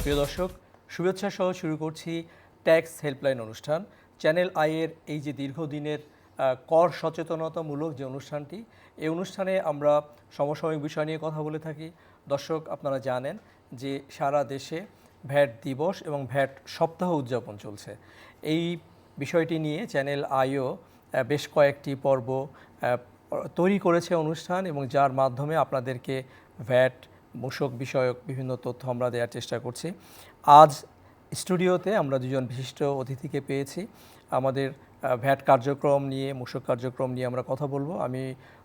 প্রিয় দর্শক, শুভেচ্ছা সহ শুরু করছি ট্যাক্স হেল্পলাইন অনুষ্ঠান। চ্যানেল আইয়ের এই যে দীর্ঘদিনের কর সচেতনতামূলক যে অনুষ্ঠানটি, এই অনুষ্ঠানে আমরা সমসাময়িক বিষয় নিয়ে কথা বলে থাকি। দর্শক, আপনারা জানেন যে সারা দেশে ভ্যাট দিবস এবং ভ্যাট সপ্তাহ উদযাপন চলছে। এই বিষয়টি নিয়ে চ্যানেল আইও বেশ কয়েকটি পর্ব তৈরি করেছে অনুষ্ঠান, এবং যার মাধ্যমে আপনাদেরকে ভ্যাট মূসক বিষয়ক বিভিন্ন তথ্য আমরা দেওয়ার চেষ্টা করছি। আজ স্টুডিওতে আমরা দুজন বিশিষ্ট অতিথিকে পেয়েছি। আমাদের ভ্যাট কার্যক্রম নিয়ে, মূসক কার্যক্রম নিয়ে আমরা কথা বলবো। আমি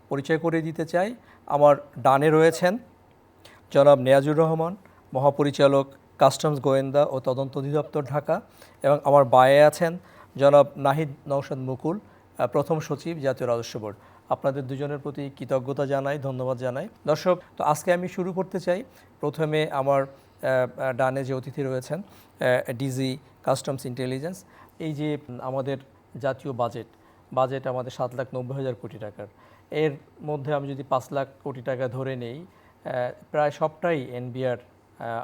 পরিচয় করে দিতে চাই। আমার ডানে রয়েছেন জনাব নেয়াজুর রহমান, মহাপরিচালক, কাস্টমস গোয়েন্দা ও তদন্ত অধিদপ্তর, ঢাকা, এবং আমার বায়ে আছেন জনাব নাহিদ নওশাদ মুকুল, প্রথম সচিব, জাতীয় রাজস্ব বোর্ড। আপনাদের দুজনের প্রতি কৃতজ্ঞতা জানাই, ধন্যবাদ জানাই। দর্শক, তো আজকে আমি শুরু করতে চাই। প্রথমে আমার ডানে যে অতিথি রয়েছেন, ডিজি কাস্টমস ইন্টেলিজেন্স। এই যে আমাদের জাতীয় বাজেট আমাদের 7,90,000 কোটি টাকার, এর মধ্যে আমি যদি 5 লাখ কোটি টাকা ধরে নেই, প্রায় সবটাই এনবিআর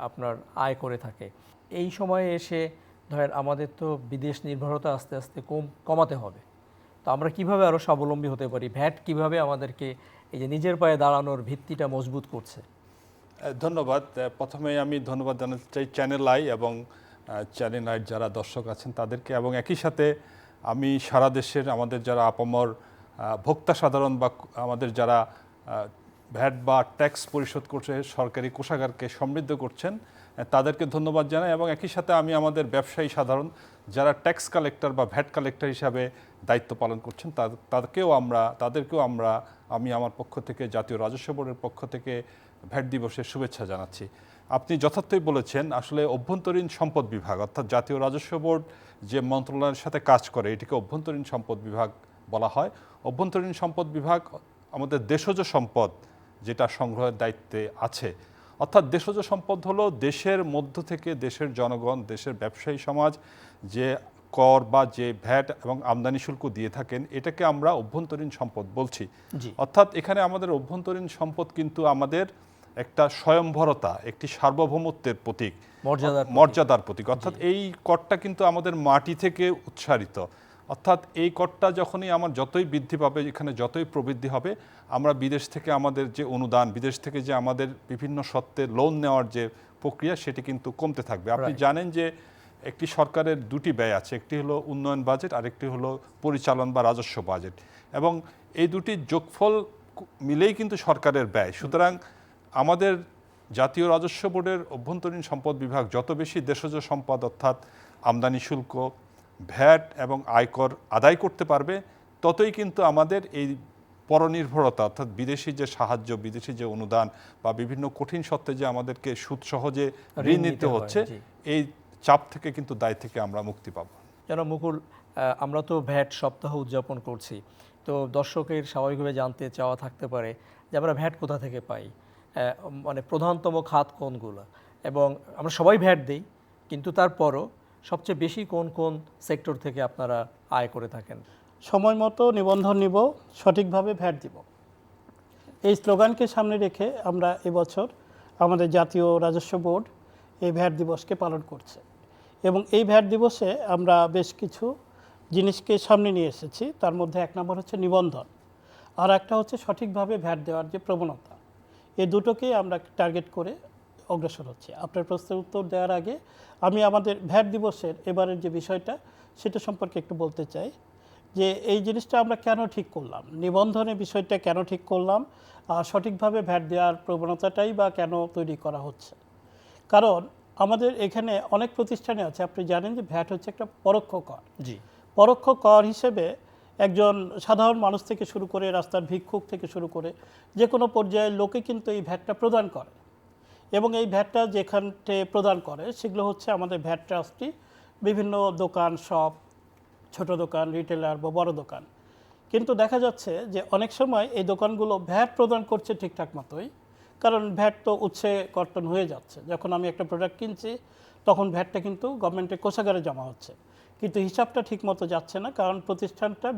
আপনার আয় করে থাকে। এই সময়ে এসে ধরেন আমাদের তো বিদেশ নির্ভরতা আস্তে আস্তে কমাতে হবে। তো আমরা কিভাবে আরও স্বাবলম্বী হতে পারি? ভ্যাট কিভাবে আমাদেরকে এই যে নিজের পায়ে দাঁড়ানোর ভিত্তিটা মজবুত করছে? ধন্যবাদ। প্রথমে আমি ধন্যবাদ জানাতে চাই চ্যানেল আই এবং চ্যানেল আইয়ের যারা দর্শক আছেন তাদেরকে, এবং একই সাথে আমি সারা দেশের আমাদের যারা আপামর ভোক্তা সাধারণ বা আমাদের যারা ভ্যাট বা ট্যাক্স পরিশোধ করছে, সরকারি কোষাগারকে সমৃদ্ধ করছেন, তাদেরকে ধন্যবাদ জানাই। এবং একই সাথে আমি আমাদের ব্যবসায়ী সাধারণ যারা ট্যাক্স কালেক্টর বা ভ্যাট কালেক্টর হিসাবে দায়িত্ব পালন করছেন তাদেরকেও আমি আমার পক্ষ থেকে, জাতীয় রাজস্ব বোর্ডের পক্ষ থেকে ভ্যাট দিবসের শুভেচ্ছা জানাচ্ছি। আপনি যথার্থই বলেছেন, আসলে অভ্যন্তরীণ সম্পদ বিভাগ অর্থাৎ জাতীয় রাজস্ব বোর্ড যে মন্ত্রণালয়ের সাথে কাজ করে, এটিকে অভ্যন্তরীণ সম্পদ বিভাগ বলা হয়। অভ্যন্তরীণ সম্পদ বিভাগ আমাদের দেশজ সম্পদ যেটা সংগ্রহের দায়িত্বে আছে। অর্থাৎ দেশজ সম্পদ হলো দেশের মধ্য থেকে দেশের জনগণ, দেশের ব্যবসায়ী সমাজ যে কর বা যে ভ্যাট এবং আমদানি শুল্ক দিয়ে থাকেন, এটাকে আমরা অভ্যন্তরীণ সম্পদ বলছি। অর্থাৎ এখানে আমাদের অভ্যন্তরীণ সম্পদ কিন্তু আমাদের একটা স্বয়ংভরতা, একটি সার্বভৌমত্বের প্রতীক, মর্যাদার প্রতীক। অর্থাৎ এই করটা কিন্তু আমাদের মাটি থেকে উৎসারিত। অর্থাৎ এই করটা যখনই আমার যতই বৃদ্ধি পাবে, এখানে যতই প্রবৃদ্ধি হবে, আমরা বিদেশ থেকে আমাদের যে অনুদান, বিদেশ থেকে যে আমাদের বিভিন্ন সত্ত্বে লোন নেওয়ার যে প্রক্রিয়া, সেটি কিন্তু কমতে থাকবে। আপনি জানেন যে একটি সরকারের দুটি ব্যয় আছে, একটি হলো উন্নয়ন বাজেট, আরেকটি হলো পরিচালন বা রাজস্ব বাজেট, এবং এই দুটি যোগফল মিলেই কিন্তু সরকারের ব্যয়। সুতরাং আমাদের জাতীয় রাজস্ব বোর্ডের অভ্যন্তরীণ সম্পদ বিভাগ যত বেশি দেশজ সম্পদ অর্থাৎ আমদানি শুল্ক, ভ্যাট এবং আয়কর আদায় করতে পারবে, ততই কিন্তু আমাদের এই পরনির্ভরতা অর্থাৎ বিদেশি যে সাহায্য, বিদেশি যে অনুদান বা বিভিন্ন কঠিন সত্ত্বে যে আমাদেরকে সুদ সহজে ঋণ নিতে হচ্ছে, এই চাপ থেকে কিন্তু দায় থেকে আমরা মুক্তি পাব। যেন মুকুল, আমরা তো ভ্যাট সপ্তাহ উদযাপন করছি, তো দর্শকের স্বাভাবিকভাবে জানতে চাওয়া থাকতে পারে যে আমরা ভ্যাট কোথা থেকে পাই, মানে প্রধানতম খাত কোনগুলো, এবং আমরা সবাই ভ্যাট দিই, কিন্তু তারপরও সবচেয়ে বেশি কোন কোন সেক্টর থেকে আপনারা আয় করে থাকেন? সময় মতো নিবন্ধন নিব, সঠিকভাবে ভ্যাট দিব, এই স্লোগানকে সামনে রেখে আমরা এবছর আমাদের জাতীয় রাজস্ব বোর্ড এই ভ্যাট দিবসকে পালন করছে। এবং এই ভ্যাট দিবসে আমরা বেশ কিছু জিনিসকে সামনে নিয়ে এসেছি। তার মধ্যে এক নম্বর হচ্ছে নিবন্ধন, আর একটা হচ্ছে সঠিকভাবে ভ্যাট দেওয়ার যে প্রবণতা। এই দুটোকেই আমরা টার্গেট করে অগ্রসর হচ্ছি। আপনার প্রশ্নের উত্তর দেওয়ার আগে আমি আমাদের ভ্যাট দিবসের এবারের যে বিষয়টা, সেটা সম্পর্কে একটু বলতে চাই যে এই জিনিসটা আমরা কেন ঠিক করলাম, নিবন্ধনের বিষয়টা কেন ঠিক করলাম, আর সঠিকভাবে ভ্যাট দেওয়ার প্রবণতাটাই বা কেন তৈরি করা হচ্ছে। কারণ আমাদের এখানে অনেক প্রতিষ্ঠানে আছে, আপনি জানেন যে ভ্যাট হচ্ছে একটা পরোক্ষ কর। পরোক্ষ কর হিসেবে একজন সাধারণ মানুষ থেকে শুরু করে রাস্তার ভিক্ষুক থেকে শুরু করে যে কোনো পর্যায়ের লোকে কিন্তু এই ভ্যাটটা প্রদান করে, এবং এই ভ্যাটটা যেখানে প্রদান করে সেগুলো হচ্ছে আমাদের ভ্যাট ট্রাস্টি, বিভিন্ন দোকান, শপ, ছোট দোকান, রিটেলার বা বড় দোকান। কিন্তু দেখা যাচ্ছে যে অনেক সময় এই দোকানগুলো ভ্যাট প্রদান করছে ঠিকঠাক মতোই, কারণ ভ্যাট তো উৎসে কর্তন হয়ে যাচ্ছে। যখন আমি একটা প্রোডাক্ট কিনছি তখন ভ্যাটটা কিন্তু গভর্নমেন্টের কোষাগারে জমা হচ্ছে, কিন্তু হিসাবটা ঠিকমতো যাচ্ছে না, কারণ প্রতিষ্ঠানটার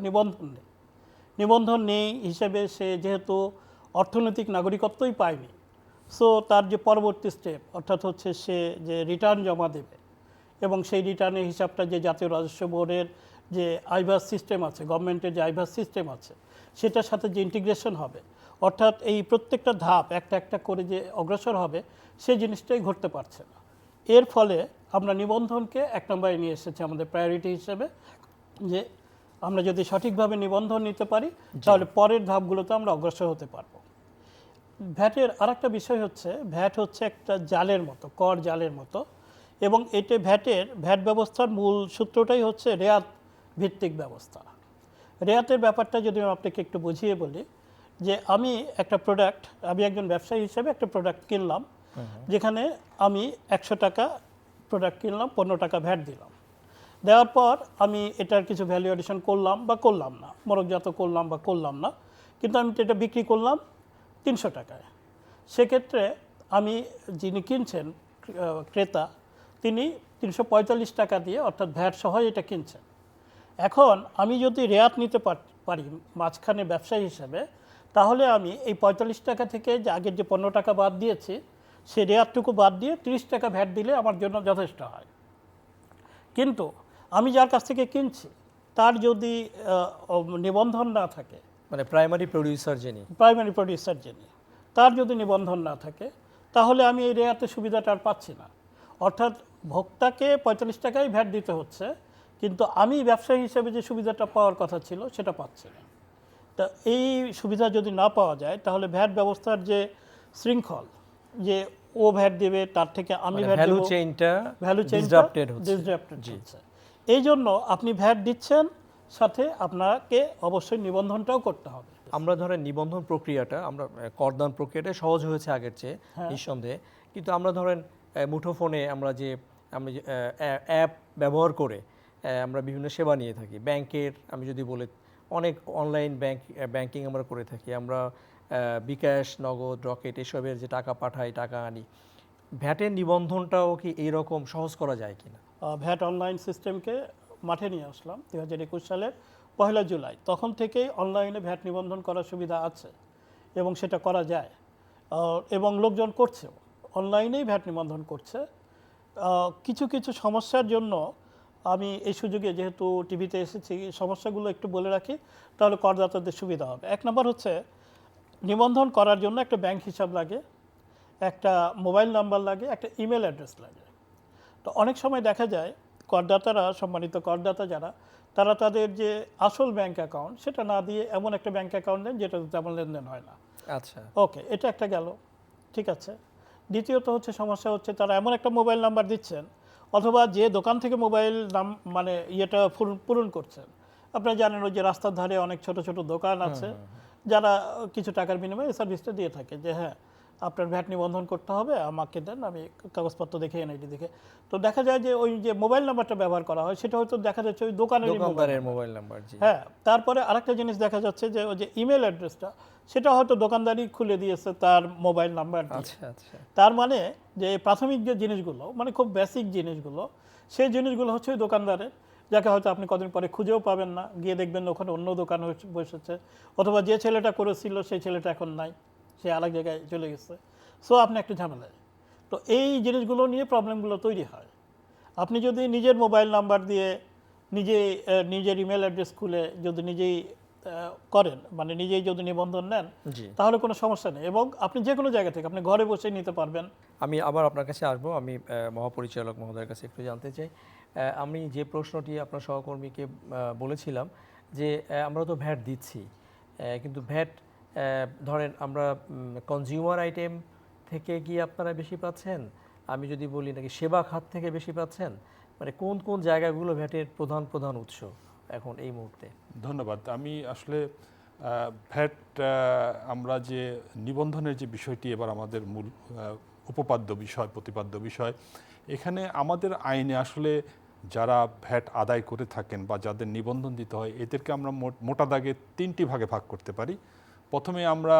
নিবন্ধন নেই হিসেবে সে যেহেতু অর্থনৈতিক নাগরিকত্বই পায়নি, সো তার যে পরবর্তী স্টেপ অর্থাৎ হচ্ছে সে যে রিটার্ন জমা দেবে এবং সেই রিটার্নের হিসাবটা যে জাতীয় রাজস্ব বোর্ডের যে আইভাস সিস্টেম আছে, গভর্নমেন্টের যে আইভাস সিস্টেম আছে, সেটার সাথে যে ইন্টিগ্রেশন হবে, অর্থাৎ এই প্রত্যেকটা ধাপ একটা একটা করে যে অগ্রসর হবে, সেই জিনিসটাই ঘটতে পারছে না। এর ফলে আমরা নিবন্ধনকে এক নম্বরে নিয়ে এসেছি আমাদের প্রায়োরিটি হিসেবে, যে আমরা যদি সঠিকভাবে নিবন্ধন নিতে পারি তাহলে পরের ধাপগুলোতে আমরা অগ্রসর হতে পারবো। ভ্যাটের আরেকটা বিষয় হচ্ছে, ভ্যাট হচ্ছে একটা জালের মতো, কর জালের মতো, এবং এতে ভ্যাট ব্যবস্থার মূল সূত্রটাই হচ্ছে রেয়াত ভিত্তিক ব্যবস্থা। রেয়াতের ব্যাপারটা যদি আমি আপনাকে একটু বুঝিয়ে বলি, যে আমি একজন ব্যবসায়ী হিসেবে একটা প্রোডাক্ট কিনলাম, যেখানে আমি 100 টাকা প্রোডাক্ট কিনলাম, 15 টাকা ভ্যাট দিলাম। দেওয়ার পর আমি এটার কিছু ভ্যালু এডিশন করলাম বা করলাম না, মোড়কজাত করলাম বা করলাম না, কিন্তু আমি এটা বিক্রি করলাম 300 টাকায়। সেক্ষেত্রে আমি যিনি কিনছেন, ক্রেতা, তিনি 345 টাকা দিয়ে অর্থাৎ ভ্যাট সহ এটা কিনছেন। এখন আমি যদি রেয়াত নিতে পারি মাঝখানে ব্যবসায়ী হিসেবে, তাহলে আমি এই 45 টাকা থেকে যে আগের যে 15 টাকা বাদ দিয়েছি, সে রেয়াতটুকু বাদ দিয়ে 30 টাকা ভ্যাট দিলে আমার জন্য যথেষ্ট হয়। কিন্তু আমি যার কাছ থেকে কিনছি তার যদি নিবন্ধন না থাকে, মানে প্রাইমারি প্রডিউসার যিনি, তার যদি নিবন্ধন না থাকে, তাহলে আমি এই রেয়াতের সুবিধাটা আর পাচ্ছি না। অর্থাৎ ভোক্তাকে 45 টাকায় ভ্যাট দিতে হচ্ছে, কিন্তু আমি ব্যবসায়ী হিসেবে যে সুবিধাটা পাওয়ার কথা ছিল সেটা পাচ্ছি না। তা এই সুবিধা যদি না পাওয়া যায়, তাহলে ভ্যাট ব্যবস্থার যে শৃঙ্খল, যে ও ভ্যাট দেবে তার থেকে আমি ভ্যাট ভ্যালু দেব, চেইনটা ডিসরাপ্টেড হচ্ছে। এই জন্য আপনি ভ্যাট দিচ্ছেন, সাথে আপনাকে অবশ্যই নিবন্ধনটাও করতে হবে। আমরা ধরেন নিবন্ধন প্রক্রিয়াটা, আমরা করদান প্রক্রিয়াটা সহজ হয়েছে আগের চেয়ে নিঃসন্দেহে, কিন্তু আমরা ধরেন মুঠোফোনে আমরা যে অ্যাপ ব্যবহার করে আমরা বিভিন্ন সেবা নিয়ে থাকি। ব্যাংকের আমি যদি বলি, অনেক অনলাইন ব্যাংকিং আমরা করে থাকি। আমরা বিকাশ, নগদ, রকেট এসবের যে টাকা পাঠাই, টাকা আনি। ভ্যাটের নিবন্ধনটাও কি এইরকম সহজ করা যায় কিনা? ভ্যাট অনলাইন সিস্টেমকে মাঠে নিয়ে আসলাম 2021 সালের 1 জুলাই। তখন থেকেই অনলাইনে ভ্যাট নিবন্ধন করার সুবিধা আছে এবং সেটা করা যায়, এবং লোকজন করছেও, অনলাইনেই ভ্যাট নিবন্ধন করছে। কিছু কিছু সমস্যার জন্য আমি এই সুযোগে, যেহেতু টিভিতে এসেছি, সমস্যাগুলো একটু বলে রাখি, তাহলে করদাতাদের সুবিধা হবে। 1 নম্বর হচ্ছে, নিবন্ধন করার জন্য একটা ব্যাংক হিসাব লাগে, একটা মোবাইল নাম্বার লাগে, একটা ইমেল অ্যাড্রেস লাগে। তো অনেক সময় দেখা যায় করদাতারা, সম্মানিত করদাতা যারা, তারা তাদের যে আসল ব্যাংক অ্যাকাউন্ট সেটা না দিয়ে এমন একটা ব্যাংক অ্যাকাউন্ট দেন যেটাতে তেমন লেনদেন হয় না। আচ্ছা, ওকে, এটা একটা গেল, ঠিক আছে। দ্বিতীয়ত হচ্ছে, সমস্যা হচ্ছে তারা এমন একটা মোবাইল নাম্বার দিচ্ছেন, অথবা যে দোকান থেকে মোবাইল মানে ইয়েটা পূরণ করছেন, আপনারা জানেন ওই যে রাস্তার ধারে অনেক ছোট ছোট দোকান আছে, যারা কিছু টাকার বিনিময়ে এই সার্ভিসটা দিয়ে থাকে, যে হ্যাঁ আপনার ভ্যাট নিবন্ধন করতে হবে, আমাকে দেন, আমি কাগজপত্র দেখে এনআইডি দেখে। তো দেখা যায় যে ওই যে মোবাইল নাম্বারটা ব্যবহার করা হয়, সেটা হয়তো দেখা যাচ্ছে ওই দোকানদারের মোবাইল নাম্বার। হ্যাঁ, তারপরে আরেকটা জিনিস দেখা যাচ্ছে যে ওই যে ইমেল অ্যাড্রেসটা, সেটা হয়তো দোকানদারই খুলে দিয়েছে তার মোবাইল নাম্বার দিয়ে। আচ্ছা আচ্ছা। তার মানে যে প্রাথমিক যে জিনিসগুলো, মানে খুব বেসিক জিনিসগুলো, সেই জিনিসগুলো হচ্ছে ওই দোকানদারের, যাকে হয়তো আপনি কদিন পরে খুঁজেও পাবেন না, গিয়ে দেখবেন ওখানে অন্য দোকান বসেছে, অথবা যে ছেলেটা করেছিল সেই ছেলেটা এখন নাই, সে আরেক জায়গায় চলে গেছে। সো আপনি একটু ঝামেলায়। তো এই জিনিসগুলো নিয়ে প্রবলেমগুলো তৈরি হয়। আপনি যদি নিজের মোবাইল নাম্বার দিয়ে নিজের ইমেল অ্যাড্রেস খুলে যদি নিজেই করেন, মানে নিজেই যদি নিবন্ধন নেন, তাহলে কোনো সমস্যা নেই, এবং আপনি যে কোনো জায়গা থেকে আপনি ঘরে বসে নিতে পারবেন। আমি আবার আপনার কাছে আসবো। আমি মহাপরিচালক মহোদয়ের কাছে একটু জানতে চাই, আমি যে প্রশ্নটি আপনার সহকর্মীকে বলেছিলাম, যে আমরা তো ভ্যাট দিচ্ছি, কিন্তু ভ্যাট ধরেন আমরা কনজিউমার আইটেম থেকে কি আপনারা বেশি পাচ্ছেন, আমি যদি বলি নাকি সেবা খাত থেকে বেশি পাচ্ছেন, মানে কোন কোন জায়গাগুলো ভ্যাটের প্রধান উৎস এখন এই মুহূর্তে? ধন্যবাদ। আমি আসলে ভ্যাট, আমরা যে নিবন্ধনের যে বিষয়টি এবার আমাদের মূল প্রতিপাদ্য বিষয়, এখানে আমাদের আইনে আসলে যারা ভ্যাট আদায় করে থাকেন বা যাদের নিবন্ধন দিতে হয়, এদেরকে আমরা মোটা দাগে 3টি ভাগে ভাগ করতে পারি। প্রথমে আমরা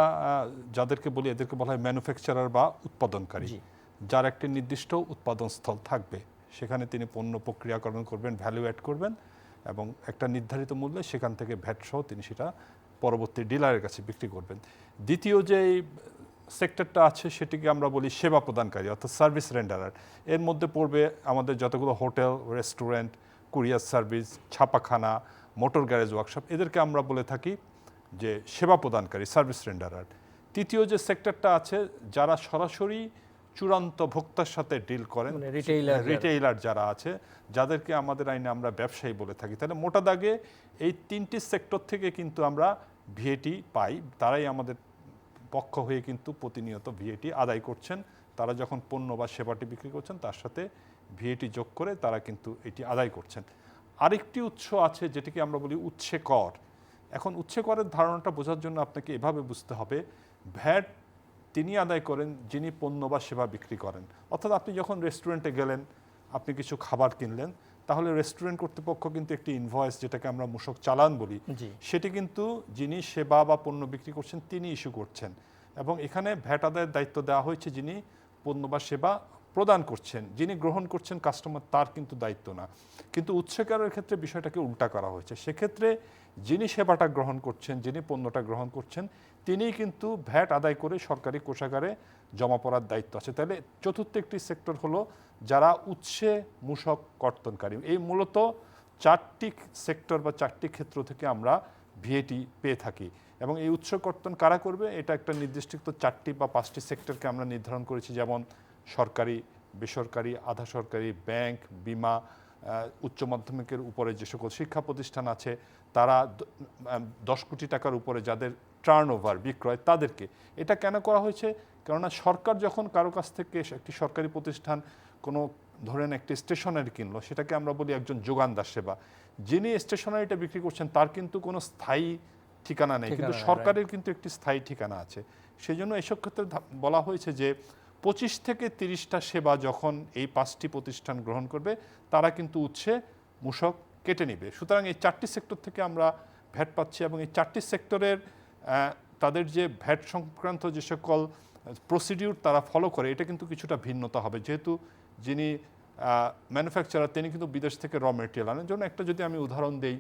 যাদেরকে বলি, এদেরকে বলা হয় ম্যানুফ্যাকচারার বা উৎপাদনকারী, যার একটি নির্দিষ্ট উৎপাদন স্থল থাকবে, সেখানে তিনি পণ্য প্রক্রিয়াকরণ করবেন, ভ্যালু অ্যাড করবেন, এবং একটা নির্ধারিত মূল্যে সেখান থেকে ভ্যাট সহ তিনি সেটা পরবর্তী ডিলারের কাছে বিক্রি করবেন। দ্বিতীয় যে সেক্টরটা আছে সেটিকে আমরা বলি সেবা প্রদানকারী অর্থাৎ সার্ভিস রেন্ডারার। এর মধ্যে পড়বে আমাদের যতগুলো হোটেল, রেস্টুরেন্ট, কুরিয়ার সার্ভিস, ছাপাখানা, মোটর গ্যারেজ, ওয়ার্কশপ, এদেরকে আমরা বলে থাকি যে সেবা প্রদানকারী, সার্ভিস রেন্ডারার। তৃতীয় যে সেক্টরটা আছে, যারা সরাসরি চূড়ান্ত ভোক্তার সাথে ডিল করেন, মানে রিটেইলার যারা আছে, যাদেরকে আমাদের আইনে আমরা ব্যবসায়ী বলে থাকি। তাহলে মোটা দাগে এই তিনটি সেক্টর থেকে কিন্তু আমরা ভিএটি পাই। তারাই আমাদের পক্ষ হয়ে কিন্তু প্রতিনিয়ত ভিএটি আদায় করছেন। তারা যখন পণ্য বা সেবাটি বিক্রি করছেন তার সাথে ভিএটি যোগ করে তারা কিন্তু এটি আদায় করছেন। আরেকটি উৎস আছে যেটিকে আমরা বলি উৎসে কর। এখন উৎসে করের ধারণাটা বোঝার জন্য আপনাকে এভাবে বুঝতে হবে, ভ্যাট তিনি আদায় করেন যিনি পণ্য বা সেবা বিক্রি করেন। অর্থাৎ আপনি যখন রেস্টুরেন্টে গেলেন, আপনি কিছু খাবার কিনলেন, তাহলে রেস্টুরেন্ট কর্তৃপক্ষ কিন্তু একটি ইনভয়েস, যেটাকে আমরা মূসক চালান বলি, সেটি কিন্তু যিনি সেবা বা পণ্য বিক্রি করছেন তিনি ইস্যু করছেন। এবং এখানে ভ্যাট আদায়ের দায়িত্ব দেওয়া হয়েছে যিনি পণ্য বা সেবা প্রদান করছেন, যিনি গ্রহণ করছেন কাস্টমার, তার কিন্তু দায়িত্ব না। কিন্তু উৎসেকরের ক্ষেত্রে বিষয়টাকে উল্টা করা হয়েছে। সেক্ষেত্রে যিনি সেবাটা গ্রহণ করছেন, যিনি পণ্যটা গ্রহণ করছেন, তিনিই কিন্তু ভ্যাট আদায় করে সরকারি কোষাগারে জমা পড়ার দায়িত্ব আছে। তাহলে চতুর্থ একটি সেক্টর হলো যারা উৎসে মূসক কর্তনকারী। এই মূলত চারটি সেক্টর বা চারটি ক্ষেত্র থেকে আমরা ভিএটি পেয়ে থাকি। এবং এই উৎস কর্তন কারা করবে, এটা একটা নির্দিষ্ট চারটি বা পাঁচটি সেক্টরকে আমরা নির্ধারণ করেছি, যেমন সরকারি, বেসরকারি, আধা সরকারি, ব্যাংক, বিমা, উচ্চ মাধ্যমিকের উপরে যে সকল শিক্ষা প্রতিষ্ঠান আছে, তারা 10 কোটি টাকার উপরে যাদের টার্নওভার, বিক্রয়, তাদেরকে। এটা কেন করা হয়েছে? কেননা সরকার যখন কারো কাছ থেকে একটি সরকারি প্রতিষ্ঠান কোনো ধরেন একটি স্টেশনারি কিনলো, সেটাকে আমরা বলি একজন যোগানদার সেবা। যিনি স্টেশনারিটা বিক্রি করছেন তার কিন্তু কোনো স্থায়ী ঠিকানা নেই, কিন্তু সরকারের কিন্তু একটি স্থায়ী ঠিকানা আছে। সেই জন্য এসব ক্ষেত্রে বলা হয়েছে যে 25 থেকে 30টা সেবা যখন এই 5টি প্রতিষ্ঠান গ্রহণ করবে, তারা কিন্তু উৎসে মূসক কেটে নেবে। সুতরাং এই 4টি সেক্টর থেকে আমরা ভ্যাট পাচ্ছি। এবং এই 4টি সেক্টরের তাদের যে ভ্যাট সংক্রান্ত যে সকল প্রসিডিউর তারা ফলো করে, এটা কিন্তু কিছুটা ভিন্নতা হবে। যেহেতু যিনি ম্যানুফ্যাকচারার তিনি কিন্তু বিদেশ থেকে র মেটেরিয়াল আনেন। জন্য একটা যদি আমি উদাহরণ দেই,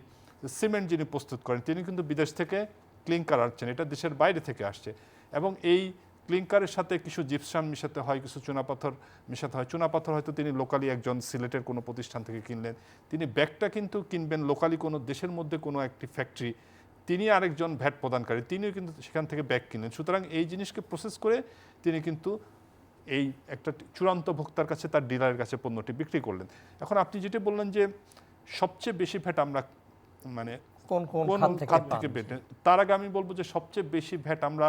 সিমেন্ট যিনি প্রস্তুত করেন তিনি কিন্তু বিদেশ থেকে ক্লিংকার আনছেন, এটা দেশের বাইরে থেকে আসছে। এবং এই ক্লিংকারের সাথে কিছু জিপসাম মিশাতে হয়, কিছু চুনাপাথর মিশাতে হয়। চুনাপাথর হয়তো তিনি লোকালি একজন সিলেটের কোনো প্রতিষ্ঠান থেকে কিনলেন, তিনি ব্যাগটা কিন্তু কিনবেন লোকালি কোনো দেশের মধ্যে কোনো একটি ফ্যাক্টরি, তিনি আরেকজন ভ্যাট প্রদানকারী, তিনিও কিন্তু সেখান থেকে ব্যাগ কিনলেন। সুতরাং এই জিনিসকে প্রসেস করে তিনি কিন্তু এই একটা চূড়ান্ত ভোক্তার কাছে, তার ডিলারের কাছে পণ্যটি বিক্রি করলেন। এখন আপনি যেটি বললেন যে সবচেয়ে বেশি ভ্যাট আমরা মানে কোন খাত থেকে বেটে, তার আগে আমি বলবো যে সবচেয়ে বেশি ভ্যাট আমরা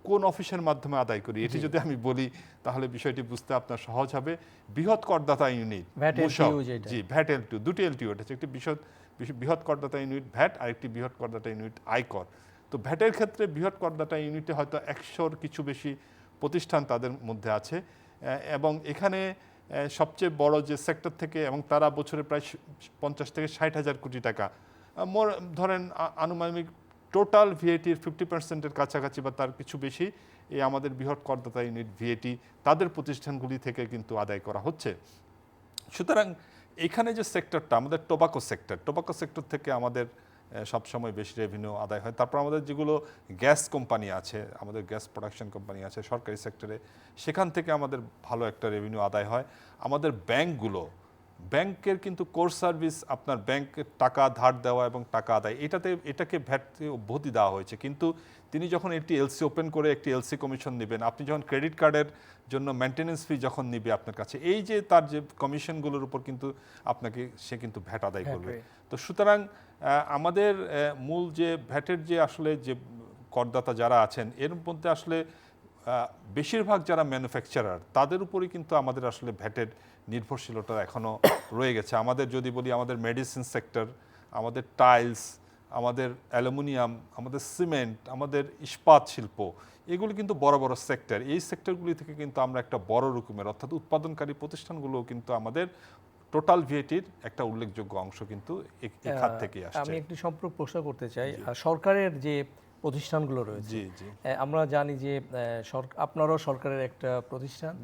কোন অফিসের মাধ্যমে আদায় করি। এটি যদি আমি বলি তাহলে বিষয়টি বুঝতে আপনার সহজ হবে। বৃহৎ করদাতা ইউনিট, জি ভ্যাট এল2, দুটি এলটিউ, এটা হচ্ছে একটি বৃহৎ করদাতা ইউনিট ভ্যাট, আর একটি বৃহৎ করদাতা ইউনিট আয়কর। তো ভ্যাটের ক্ষেত্রে বৃহৎ করদাতা ইউনিটে হয়তো 100-র কিছু বেশি প্রতিষ্ঠান তাদের মধ্যে আছে। এবং এখানে সবচেয়ে বড় যে সেক্টর থেকে, এবং তারা বছরে প্রায় 50 থেকে 60,000 কোটি টাকা, ধরেন আনুমানিক টোটাল ভিএটির 50%-এর কাছাকাছি বা তার কিছু বেশি এই আমাদের বৃহৎ করদাতা ইউনিট ভিএটি তাদের প্রতিষ্ঠানগুলি থেকে কিন্তু আদায় করা হচ্ছে। সুতরাং এখানে যে সেক্টরটা আমাদের টোবাকো সেক্টর থেকে আমাদের সবসময় বেশি রেভিনিউ আদায় হয়। তারপর আমাদের যেগুলো গ্যাস কোম্পানি আছে, আমাদের গ্যাস প্রোডাকশন কোম্পানি আছে সরকারি সেক্টরে, সেখান থেকে আমাদের ভালো একটা রেভিনিউ আদায় হয়। আমাদের ব্যাংকের কিন্তু কোর সার্ভিস, আপনার ব্যাংকের টাকা ধার দেওয়া এবং টাকা আদায়, এটাকে ভ্যাট অব্যাহতি দেওয়া হয়েছে। কিন্তু তিনি যখন একটি এলসি ওপেন করে একটি এলসি কমিশন নেবেন, আপনি যখন ক্রেডিট কার্ডের জন্য মেনটেন্যান্স ফি যখন নিবে আপনার কাছে, এই যে তার যে কমিশনগুলোর উপর কিন্তু সে কিন্তু ভ্যাট আদায় করবে। তো সুতরাং আমাদের মূল যে ভ্যাটের যে আসলে যে করদাতা যারা আছেন, এর মধ্যে আসলে বেশিরভাগ যারা ম্যানুফ্যাকচারার, তাদের উপরই কিন্তু আমাদের আসলে ভ্যাটের নির্ভরশীলতা এখনও রয়ে গেছে। আমাদের যদি বলি, আমাদের মেডিসিন সেক্টর, আমাদের টাইলস, আমাদের অ্যালুমিনিয়াম, আমাদের সিমেন্ট, আমাদের ইস্পাত শিল্প, এগুলি কিন্তু বড় বড় সেক্টর। এই সেক্টরগুলি থেকে কিন্তু আমরা একটা বড় রকমের, অর্থাৎ উৎপাদনকারী প্রতিষ্ঠানগুলোও কিন্তু আমাদের টোটাল ভিএটির একটা উল্লেখযোগ্য অংশ কিন্তু এই খাত থেকে আসছে। আমি একটি সম্পর্ক প্রশ্ন করতে চাই, সরকারের যে প্রতিষ্ঠানগুলো রয়েছে, আমরা জানি যে আপনারাও সরকারের একটা প্রতিষ্ঠান।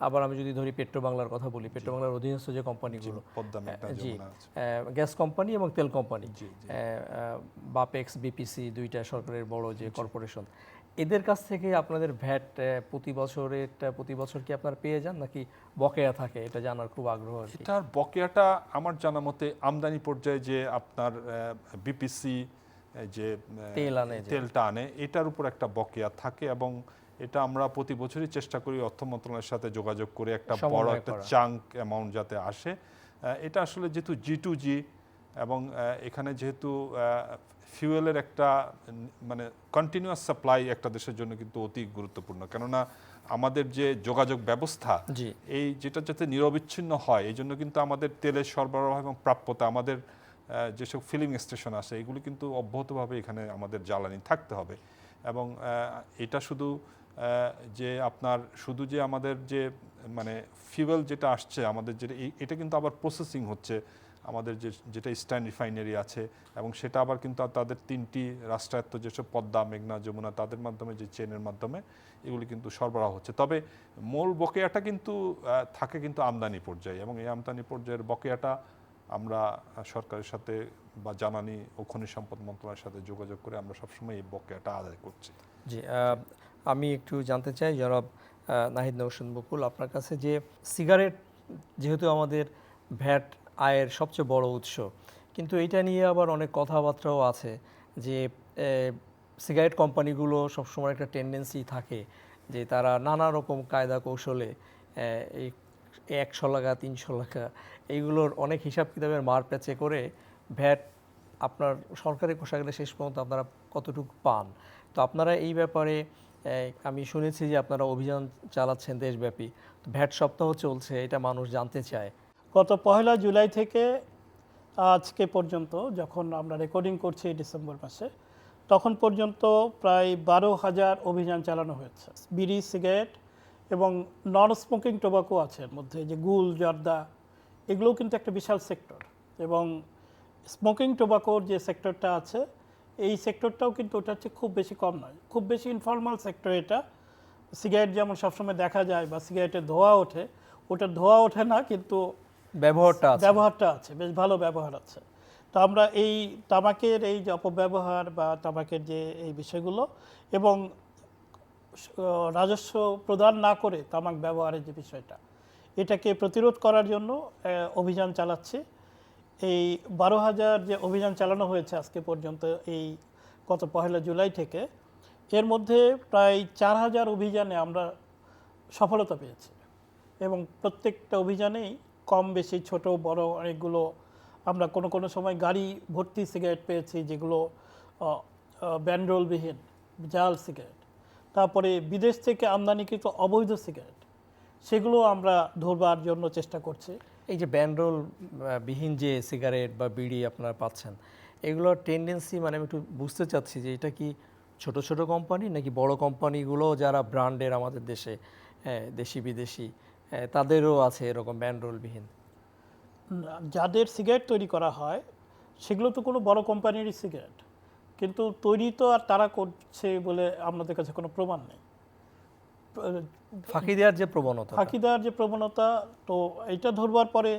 আবার আমি যদি ধরি পেট্রোবাংলার কথা বলি, পেট্রোবাংলার অধীনস্থ যে কোম্পানিগুলো, জি গ্যাস কোম্পানি এবং তেল কোম্পানি, বাপেক্স, বিপিসি, দুইটা সরকারের বড় যে কর্পোরেশন, এদের কাছ থেকে আপনাদের ভ্যাট প্রতি বছর কি আপনারা পেয়ে যান নাকি বকেয়া থাকে? এটা জানার খুব আগ্রহ আর কি। এটার বকেয়াটা আমার জানা মতে আমদানি পর্যায়ে যে আপনার বিপিসি যে তেলটা আনে এটার উপর একটা বকেয়া থাকে, এবং এটা আমরা প্রতি বছরই চেষ্টা করি অর্থ মন্ত্রণালয়ের সাথে যোগাযোগ করে একটা বড় একটা চাঙ্ক অ্যামাউন্ট যাতে আসে। এটা আসলে যেহেতু G2G এবং এখানে যেহেতু ফিউয়েলের একটা মানে কন্টিনিউয়াস সাপ্লাই একটা দেশের জন্য কিন্তু অতি গুরুত্বপূর্ণ, কেননা আমাদের যে যোগাযোগ ব্যবস্থা এই যেটা যাতে নিরবিচ্ছিন্ন হয়, এই জন্য কিন্তু আমাদের তেলের সরবরাহ এবং প্রাপ্যতা, আমাদের যেসব ফিলিং স্টেশন আছে এগুলি কিন্তু অব্যাহতভাবে এখানে আমাদের জ্বালানি থাকতে হবে। এবং এটা শুধু যে আপনার শুধু যে আমাদের যে মানে ফিউয়েল যেটা আসছে আমাদের যেটা এটা কিন্তু আবার প্রসেসিং হচ্ছে আমাদের যেটা ইস্টার্ন রিফাইনারি আছে, এবং সেটা আবার কিন্তু তাদের 3টি রাষ্ট্রায়ত্ত যেসব পদ্মা, মেঘনা, যমুনা তাদের মাধ্যমে যে চেনের মাধ্যমে এগুলি কিন্তু সরবরাহ হচ্ছে। তবে মূল বকেয়াটা কিন্তু থাকে কিন্তু আমদানি পর্যায়ে, এবং এই আমদানি পর্যায়ের বকেয়াটা আমরা সরকারের সাথে বা জ্বালানি ও খনিজ সম্পদ মন্ত্রণালয়ের সাথে যোগাযোগ করে আমরা সবসময় এই বকেয়াটা আদায় করছি। জি, আমি একটু জানতে চাই জনাব নাহিদ নওশাদ বকুল, আপনার কাছে যে সিগারেট যেহেতু আমাদের ভ্যাট আয়ের সবচেয়ে বড় উৎস, কিন্তু এটা নিয়ে আবার অনেক কথাবার্তাও আছে যে সিগারেট কোম্পানিগুলো সবসময় একটা টেন্ডেন্সি থাকে যে তারা নানা রকম কায়দা কৌশলে এই 100 টাকা 300 টাকা এইগুলোর অনেক হিসাব কিতাবের মার প্যাচে করে ভ্যাট আপনার সরকারি কোষাগারে শেষ পর্যন্ত আপনারা কতটুকু পান। তো আপনারা এই ব্যাপারে আমি শুনেছি যে আপনারা অভিযান চালাচ্ছেন দেশব্যাপী, ভ্যাট সপ্তাহ চলছে, এটা মানুষ জানতে চায়। গত 1 জুলাই থেকে আজকে পর্যন্ত, যখন আমরা রেকর্ডিং করছি ডিসেম্বর মাসে, তখন পর্যন্ত প্রায় 12,000 অভিযান চালানো হয়েছে। বিড়ি, সিগারেট এবং নন স্মোকিং টোবাকো আছে এর মধ্যে, যে গুল, জর্দা, এগুলোও কিন্তু একটা বিশাল সেক্টর। এবং স্মোকিং টোবাকোর যে সেক্টরটা আছে এই সেক্টরটাও কিন্তু ওটা হচ্ছে খুব বেশি কম নয়, খুব বেশি ইনফর্মাল সেক্টর এটা। সিগারেট যেমন সবসময় দেখা যায় বা সিগারেটের ধোঁয়া ওঠে, ওটার ধোঁয়া ওঠে না, কিন্তু ব্যবহারটা আছে, বেশ ভালো ব্যবহার আছে। তো আমরা এই তামাকের এই যে অপব্যবহার বা তামাকের যে এই বিষয়গুলো এবং রাজস্ব প্রদান না করে তামাক ব্যবহারের যে বিষয়টা, এটাকে প্রতিরোধ করার জন্য অভিযান চালাচ্ছি। এই 12,000 যে অভিযান চালানো হয়েছে আজকে পর্যন্ত, এই গত 1 জুলাই থেকে, এর মধ্যে প্রায় 4,000 অভিযানে আমরা সফলতা পেয়েছি। এবং প্রত্যেকটা অভিযানেই কম বেশি ছোট বড় অনেকগুলো আমরা কোনো সময় গাড়ি ভর্তি সিগারেট পেয়েছি, যেগুলো ব্যান্ডরোলবিহীন জাল সিগারেট। তারপরে বিদেশ থেকে আমদানিকৃত অবৈধ সিগারেট, সেগুলো আমরা ধরবার জন্য চেষ্টা করছি। এই যে ব্যান্ডরোল বিহীন যে সিগারেট বা বিড়ি আপনারা পাচ্ছেন, এগুলোর টেন্ডেন্সি মানে আমি একটু বুঝতে চাচ্ছি যে এটা কি ছোট ছোট কোম্পানি নাকি বড় কোম্পানিগুলো যারা ব্র্যান্ডের আমাদের দেশে দেশি বিদেশি তাদেরও আছে এরকম ব্যান্ডরোলবিহীন? যাদের সিগারেট তৈরি করা হয় সেগুলো তো কোনো বড় কোম্পানিরই সিগারেট, কিন্তু তৈরি তো আর তারা করছে বলে আমাদের কাছে কোনো প্রমাণ নেই। ফাঁকি দেওয়ার যে প্রবণতা, তো এটা ধরবার পরে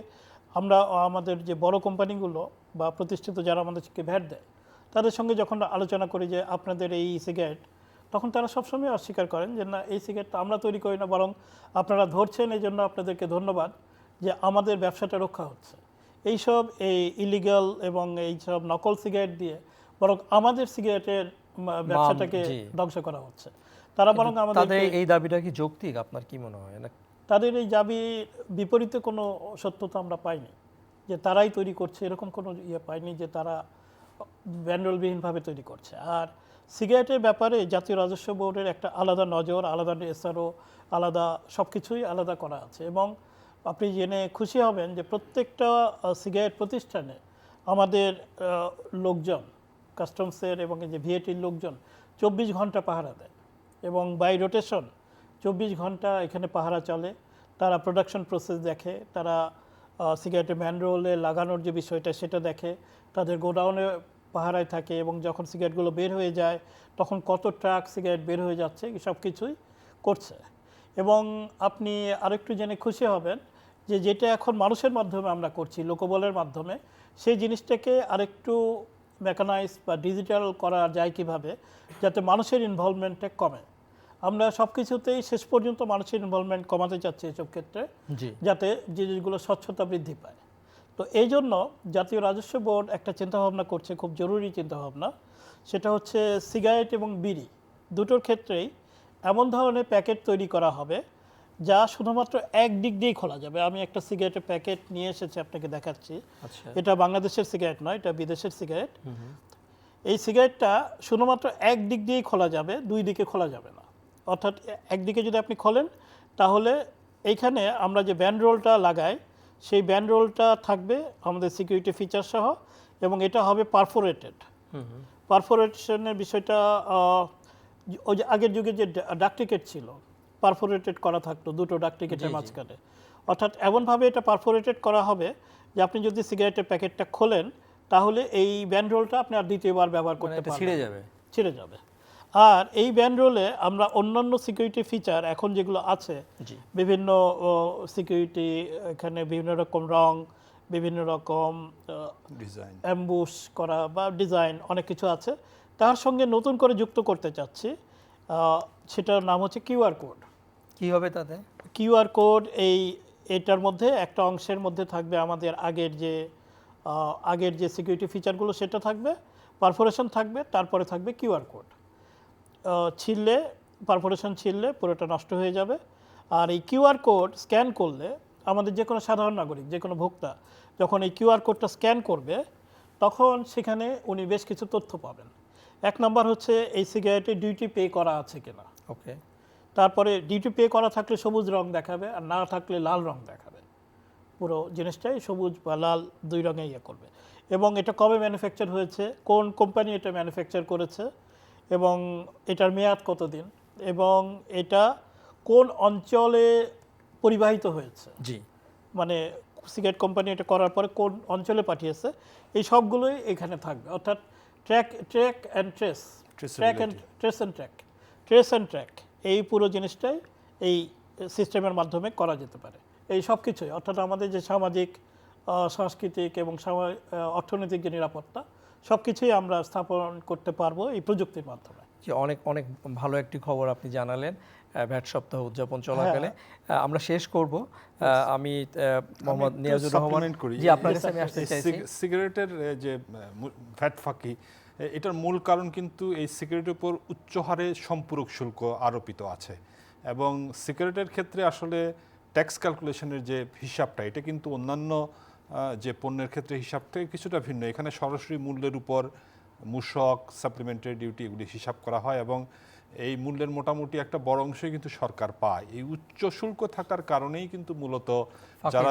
আমরা আমাদের যে বড় কোম্পানিগুলো বা প্রতিষ্ঠিত যারা আমাদেরকে ভ্যাট দেয় তাদের সঙ্গে যখন আলোচনা করি যে আপনাদের এই সিগারেট, তখন তারা সবসময় অস্বীকার করেন যে না, এই সিগারেটটা আমরা তৈরি করি না, বরং আপনারা ধরছেন, এই জন্য আপনাদেরকে ধন্যবাদ যে আমাদের ব্যবসাটা রক্ষা হচ্ছে। এইসব এই ইলিগাল এবং এইসব নকল সিগারেট দিয়ে বরং আমাদের সিগারেটের ব্যবসাটাকে ধ্বংস করা হচ্ছে। তারা বরং আমাদের এই দাবিটা কি যৌক্তিক, আপনার কি মনে হয়? না, তাদের এই দাবি বিপরীতে কোনো সত্যতা আমরা পাইনি যে তারাই তৈরি করছে, এরকম কোনো পাইনি যে তারা ব্যান্ডরোলবিহীনভাবে তৈরি করছে। আর সিগারেটের ব্যাপারে জাতীয় রাজস্ব বোর্ডের একটা আলাদা নজর, আলাদা এসআরও, আলাদা সব কিছুই আলাদা করা আছে। এবং আপনি জেনে খুশি হবেন যে প্রত্যেকটা সিগারেট প্রতিষ্ঠানে আমাদের লোকজন, কাস্টমসের এবং যে ভিএটির লোকজন 24 ঘন্টা পাহারা দেয়, এবং বাই রোটেশন 24 ঘন্টা এখানে পাহারা চলে। তারা প্রোডাকশন প্রসেস দেখে, তারা সিগারেটের ম্যানরোলে লাগানোর যে বিষয়টা সেটা দেখে, তাদের গোডাউনে পাহারায় থাকে, এবং যখন সিগারেটগুলো বের হয়ে যায় তখন কত ট্রাক সিগারেট বের হয়ে যাচ্ছে সব কিছুই করছে। এবং আপনি আরেকটু জেনে খুশি হবেন যে যেটা এখন মানুষের মাধ্যমে আমরা করছি, লোকবলের মাধ্যমে, সেই জিনিসটাকে আরেকটু মেকানাইজ বা ডিজিটাল করা যায় কিভাবে, যাতে মানুষের ইনভলভমেন্টটা কমে। আমরা সব কিছুতেই শেষ পর্যন্ত মানুষের ইনভলভমেন্ট কমাতে চাচ্ছি এসব ক্ষেত্রে, জি যাতে জিনিসগুলো স্বচ্ছতা বৃদ্ধি পায়। তো এই জন্য জাতীয় রাজস্ব বোর্ড একটা চিন্তাভাবনা করছে, খুব জরুরি চিন্তাভাবনা। সেটা হচ্ছে সিগারেট এবং বিড়ি দুটোর ক্ষেত্রেই এমন ধরনের প্যাকেট তৈরি করা হবে যা শুধুমাত্র এক দিক দিয়েই খোলা যাবে। আমি একটা সিগারেটের প্যাকেট নিয়ে এসেছি, আপনাকে দেখাচ্ছি। আচ্ছা এটা বাংলাদেশের সিগারেট নয়, এটা বিদেশের সিগারেট। এই সিগারেটটা শুধুমাত্র এক দিক দিয়েই খোলা যাবে, দুই দিকে খোলা যাবে না। অর্থাৎ একদিকে যদি আপনি খোলেন, তাহলে এইখানে আমরা যে ব্যান্ড রোলটা লাগাই, সেই ব্যান্ড রোলটা থাকবে আমাদের সিকিউরিটি ফিচার সহ, এবং এটা হবে পারফোরেটেড। পারফোরেশনের বিষয়টা ওই যে আগের যুগে যে ডাক টিকেট ছিল, পারফোরেটেড করা থাকতো দুটো ডাক টিকেটের মাঝখানে। অর্থাৎ এমনভাবে এটা পারফোরেটেড করা হবে যে আপনি যদি সিগারেটের প্যাকেটটা খোলেন, তাহলে এই ব্যান্ড রোলটা আপনি আর দ্বিতীয়বার ব্যবহার করতে পারবেন, ছিঁড়ে যাবে। আর এই ব্যান্ড রোলে আমরা অন্যান্য সিকিউরিটি ফিচার এখন যেগুলো আছে, বিভিন্ন সিকিউরিটি, এখানে বিভিন্ন রকম রং, বিভিন্ন রকম ডিজাইন অ্যাম্বুশ করা বা ডিজাইন অনেক কিছু আছে, তার সঙ্গে নতুন করে যুক্ত করতে চাচ্ছি। সেটার নাম হচ্ছে কিউআর কোড। কি হবে তাতে? কিউআর কোড এটার মধ্যে একটা অংশের মধ্যে থাকবে আমাদের আগের যে সিকিউরিটি ফিচারগুলো সেটা থাকবে, পারফোরেশন থাকবে, তারপরে থাকবে কিউআর কোড। পারফোরেশন ছিঁড়লে পুরোটা নষ্ট হয়ে যাবে। আর এই কিউআর কোড স্ক্যান করলে আমাদের যে কোনো সাধারণ নাগরিক, যে কোনো ভোক্তা যখন এই কিউআর কোডটা স্ক্যান করবে, তখন সেখানে উনি বেশ কিছু তথ্য পাবেন। এক নম্বর হচ্ছে এই সিগারেটে ডিউটি পে করা আছে কিনা। ওকে। তারপরে ডিউটি পে করা থাকলে সবুজ রং দেখাবে, আর না থাকলে লাল রং দেখাবে। পুরো জিনিসটাই সবুজ বা লাল দুই রঙে করবে। এবং এটা কবে ম্যানুফ্যাকচার হয়েছে, কোন কোম্পানি এটা ম্যানুফ্যাকচার করেছে, এবং এটার মেয়াদ কতদিন, এবং এটা কোন অঞ্চলে পরিবাহিত হয়েছে, জি মানে সিগারেট কোম্পানি এটা করার পরে কোন অঞ্চলে পাঠিয়েছে, এই সবগুলোই এখানে থাকবে। অর্থাৎ ট্রেস অ্যান্ড ট্র্যাক এই পুরো জিনিসটাই এই সিস্টেমের মাধ্যমে করা যেতে পারে। এই সব কিছুই, অর্থাৎ আমাদের যে সামাজিক, সাংস্কৃতিক এবং অর্থনৈতিক যে নিরাপত্তা, সব কিছুই আমরা স্থাপন করতে পারবো এই প্রযুক্তির মাধ্যমে। যে অনেক অনেক ভালো একটি খবর আপনি জানালেন ভ্যাট সপ্তাহ উদযাপন চলাকালে। আমরা শেষ করব। আমি মোহাম্মদ নিয়াজুর রহমান, জি আপনার কাছে আমি আসতে চাইছি। সিগারেটের যে ভ্যাট ফাঁকি, এটার মূল কারণ কিন্তু এই সিগারেটের উপর উচ্চ হারে সম্পূরক শুল্ক আরোপিত আছে, এবং সিগারেটের ক্ষেত্রে আসলে ট্যাক্স ক্যালকুলেশনের যে হিসাবটা, এটা কিন্তু অন্যান্য যে পণ্যের ক্ষেত্রে হিসাবটা কিছুটা ভিন্ন। এখানে সরাসরি মূল্যের উপর মূসক, সাপ্লিমেন্টারি ডিউটি এগুলি হিসাব করা হয়, এবং এই মূল্যের মোটামুটি একটা বড় অংশই কিন্তু সরকার পায়। এই উচ্চ শুল্ক থাকার কারণেই কিন্তু মূলত যারা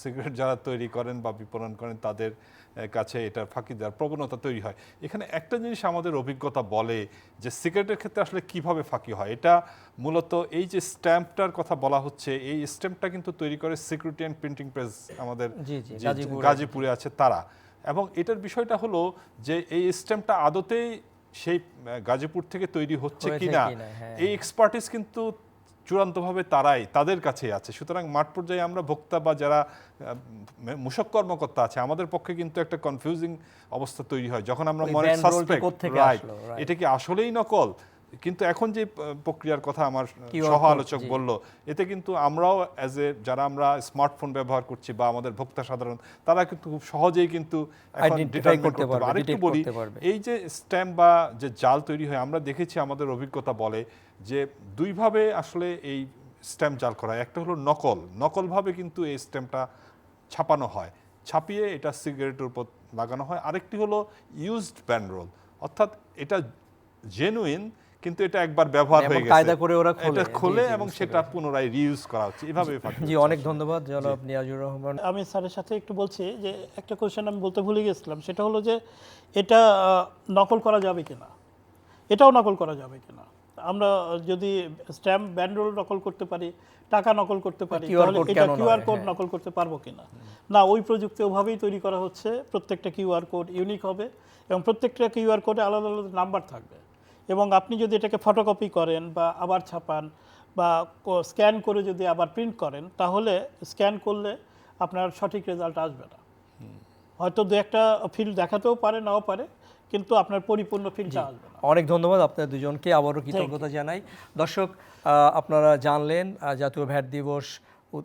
সিগারেট যারা তৈরি করেন বা বিপণন করেন, তাদের কাছে এটার ফাঁকি দেওয়ার প্রবণতা তৈরি হয়। এখানে একটা জিনিস আমাদের অভিজ্ঞতা বলে যে সিগারেটের ক্ষেত্রে আসলে কিভাবে ফাঁকি হয়। এটা মূলত এই যে স্ট্যাম্পটার কথা বলা হচ্ছে, এই স্ট্যাম্পটা কিন্তু তৈরি করে সিকিউরিটি অ্যান্ড প্রিন্টিং প্রেস আমাদের গাজীপুরে আছে তারা। এবং এটার বিষয়টা হলো যে এই স্ট্যাম্পটা আদতেই সেই গাজীপুর থেকে তৈরি হচ্ছে কিনা, এই এক্সপার্টিস কিন্তু চূড়ান্তভাবে তাদের কাছে আছে। সুতরাং মাঠ পর্যায়ে আমরা ভোক্তা বা যারা মূসক কর্মকর্তা আছে, আমাদের পক্ষে কিন্তু একটা কনফিউজিং অবস্থা তৈরি হয় যখন আমরা মনে সাসপেক্ট, রাইট, এটা কি আসলেই নকল। কিন্তু এখন যে প্রক্রিয়ার কথা আমার সহ আলোচক বলল, এতে কিন্তু আমরাও যারা আমরা স্মার্টফোন ব্যবহার করছি বা আমাদের ভোক্তা সাধারণ, তারা কিন্তু খুব সহজেই কিন্তু এখন ডিটারমাইন করতে পারবে। আরেকটু বলি, এই যে স্ট্যাম্প বা যে জাল তৈরি হয়, আমরা দেখেছি, আমাদের অভিজ্ঞতা বলে যে দুইভাবে আসলে এই স্ট্যাম্প জাল করা হয়। একটা হলো নকলভাবে কিন্তু এই স্ট্যাম্পটা ছাপানো হয়, ছাপিয়ে এটা সিগারেটের উপর লাগানো হয়। আরেকটি হলো ইউজড ব্যান্ড রোল, অর্থাৎ এটা জেনুইন কিন্তু এটা একবার ব্যবহার হয়ে গেছে, কায়দা করে ওরা খোলে এবং সেটা পুনরায় রিইউজ করা হচ্ছে, এভাবে। জি, অনেক ধন্যবাদ জনাব নিয়াজুর রহমান। আমি স্যারের সাথে একটু বলছি যে একটা কোশ্চেন আমি বলতে ভুলে গেছিলাম, সেটা হলো যে এটা নকল করা যাবে কিনা, এটাও নকল করা যাবে কিনা। আমরা যদি স্ট্যাম্প ব্যান্ড রোল নকল করতে পারি, টাকা নকল করতে পারি, তাহলে এটা কিউআর কোড নকল করতে পারবো কিনা? না, ওই প্রযুক্তি ওভাবেই তৈরি করা হচ্ছে। প্রত্যেকটা কিউআর কোড ইউনিক হবে এবং প্রত্যেকটা কিউআর কোডে আলাদা আলাদা নাম্বার থাকবে, এবং আপনি যদি এটাকে ফটোকপি করেন বা আবার ছাপান বা স্ক্যান করে যদি আবার প্রিন্ট করেন, তাহলে স্ক্যান করলে আপনার সঠিক রেজাল্ট আসবে না। হয়তো দু একটা ফিল দেখাতেও পারে, নাও পারে, কিন্তু আপনার পরিপূর্ণ ফিলটা আসবে না। অনেক ধন্যবাদ আপনাদের দুজনকে, আবারও কৃতজ্ঞতা জানাই। দর্শক, আপনারা জানলেন জাতীয় ভ্যাট দিবস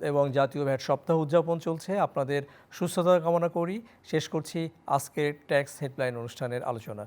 এবং জাতীয় ভ্যাট সপ্তাহ উদযাপন চলছে। আপনাদের সুস্থতা কামনা করি। শেষ করছি আজকের ট্যাক্স হেল্পলাইন অনুষ্ঠানের আলোচনা।